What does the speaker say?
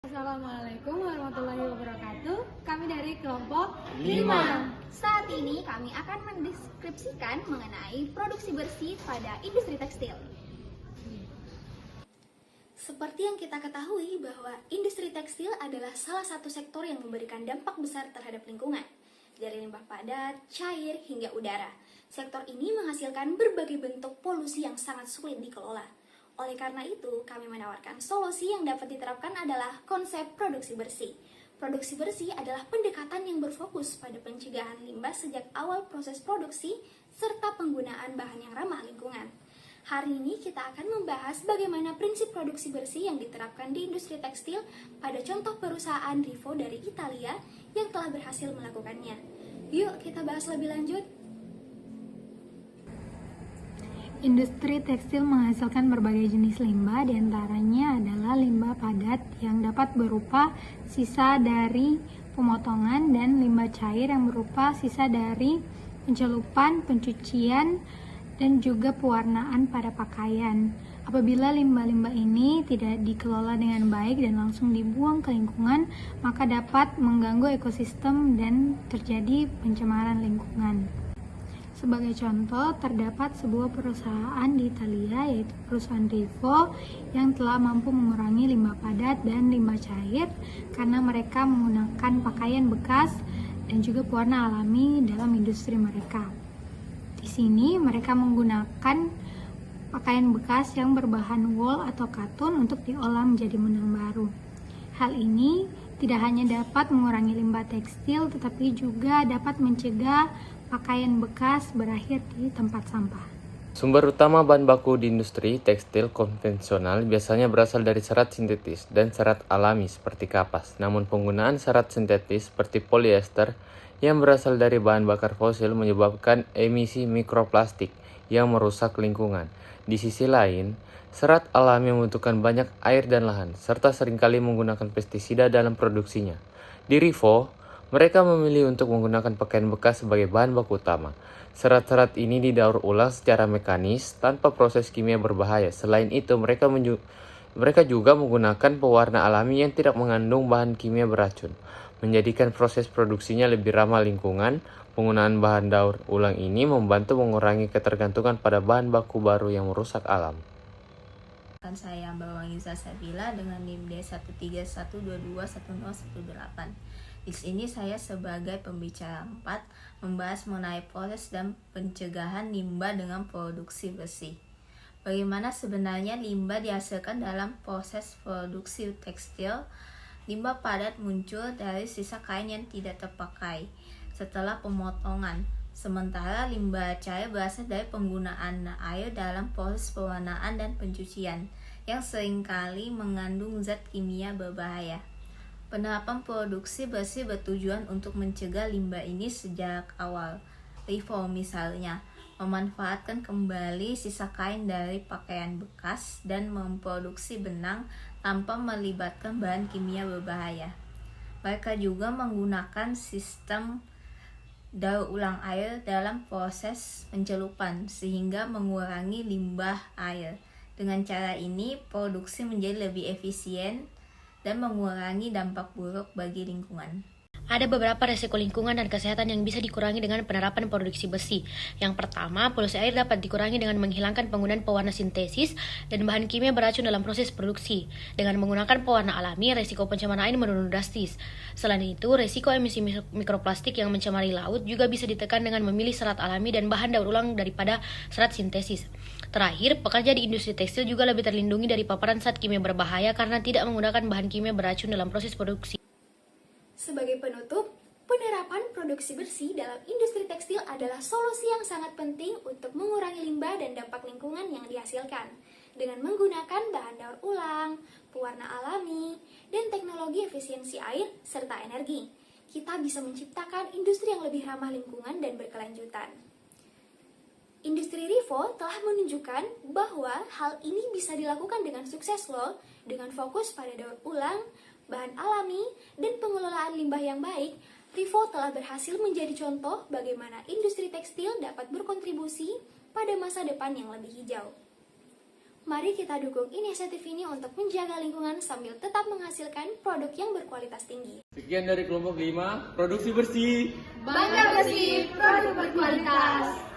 Assalamualaikum warahmatullahi wabarakatuh. Kami dari kelompok 5. Saat ini kami akan mendeskripsikan mengenai produksi bersih pada industri tekstil. Seperti yang kita ketahui bahwa industri tekstil adalah salah satu sektor yang memberikan dampak besar terhadap lingkungan, dari limbah padat, cair, hingga udara. Sektor ini menghasilkan berbagai bentuk polusi yang sangat sulit dikelola. Oleh karena itu, kami menawarkan solusi yang dapat diterapkan adalah konsep produksi bersih. Produksi bersih adalah pendekatan yang berfokus pada pencegahan limbah sejak awal proses produksi serta penggunaan bahan yang ramah lingkungan. Hari ini kita akan membahas bagaimana prinsip produksi bersih yang diterapkan di industri tekstil pada contoh perusahaan Rivo dari Italia yang telah berhasil melakukannya. Yuk kita bahas lebih lanjut. Industri tekstil menghasilkan berbagai jenis limbah, diantaranya adalah limbah padat yang dapat berupa sisa dari pemotongan dan limbah cair yang berupa sisa dari pencelupan, pencucian, dan juga pewarnaan pada pakaian. Apabila limbah-limbah ini tidak dikelola dengan baik dan langsung dibuang ke lingkungan, maka dapat mengganggu ekosistem dan terjadi pencemaran lingkungan. Sebagai contoh, terdapat sebuah perusahaan di Italia, yaitu perusahaan Rivo, yang telah mampu mengurangi limbah padat dan limbah cair karena mereka menggunakan pakaian bekas dan juga pewarna alami dalam industri mereka. Di sini mereka menggunakan pakaian bekas yang berbahan wool atau katun untuk diolah menjadi benang baru. Hal ini tidak hanya dapat mengurangi limbah tekstil, tetapi juga dapat mencegah pakaian bekas berakhir di tempat sampah. Sumber utama bahan baku di industri tekstil konvensional biasanya berasal dari serat sintetis dan serat alami seperti kapas. Namun penggunaan serat sintetis seperti polyester yang berasal dari bahan bakar fosil menyebabkan emisi mikroplastik yang merusak lingkungan. Di sisi lain, serat alami membutuhkan banyak air dan lahan, serta seringkali menggunakan pestisida dalam produksinya. Di Rivo, mereka memilih untuk menggunakan pakaian bekas sebagai bahan baku utama. Serat-serat ini didaur ulang secara mekanis tanpa proses kimia berbahaya. Selain itu, mereka juga menggunakan pewarna alami yang tidak mengandung bahan kimia beracun, menjadikan proses produksinya lebih ramah lingkungan. Penggunaan bahan daur ulang ini membantu mengurangi ketergantungan pada bahan baku baru yang merusak alam. Saya Mbak Wangiza Sabila dengan NIM D131221018. Di sini saya sebagai pembicara 4 membahas mengenai proses dan pencegahan limbah dengan produksi bersih. Bagaimana sebenarnya limbah dihasilkan dalam proses produksi tekstil? Limbah padat muncul dari sisa kain yang tidak terpakai setelah pemotongan. Sementara limbah cair berasal dari penggunaan air dalam proses pewarnaan dan pencucian yang seringkali mengandung zat kimia berbahaya. Penerapan produksi bersih bertujuan untuk mencegah limbah ini sejak awal. Rivo misalnya memanfaatkan kembali sisa kain dari pakaian bekas dan memproduksi benang tanpa melibatkan bahan kimia berbahaya. Mereka juga menggunakan sistem daur ulang air dalam proses pencelupan sehingga mengurangi limbah air. Dengan cara ini, produksi menjadi lebih efisien dan mengurangi dampak buruk bagi lingkungan. Ada beberapa resiko lingkungan dan kesehatan yang bisa dikurangi dengan penerapan produksi besi. Yang pertama, polusi air dapat dikurangi dengan menghilangkan penggunaan pewarna sintesis dan bahan kimia beracun dalam proses produksi. Dengan menggunakan pewarna alami, resiko pencemaran air menurun drastis. Selain itu, resiko emisi mikroplastik yang mencemari laut juga bisa ditekan dengan memilih serat alami dan bahan daur ulang daripada serat sintesis. Terakhir, pekerja di industri tekstil juga lebih terlindungi dari paparan zat kimia berbahaya karena tidak menggunakan bahan kimia beracun dalam proses produksi. Sebagai penutup, penerapan produksi bersih dalam industri tekstil adalah solusi yang sangat penting untuk mengurangi limbah dan dampak lingkungan yang dihasilkan. Dengan menggunakan bahan daur ulang, pewarna alami, dan teknologi efisiensi air serta energi, kita bisa menciptakan industri yang lebih ramah lingkungan dan berkelanjutan. Industri Rivo telah menunjukkan bahwa hal ini bisa dilakukan dengan sukses loh, dengan fokus pada daur ulang, bahan alami, dan pengelolaan limbah yang baik. Rivo telah berhasil menjadi contoh bagaimana industri tekstil dapat berkontribusi pada masa depan yang lebih hijau. Mari kita dukung inisiatif ini untuk menjaga lingkungan sambil tetap menghasilkan produk yang berkualitas tinggi. Sekian dari kelompok 5, produksi bersih. Bangga Bersih, produk berkualitas.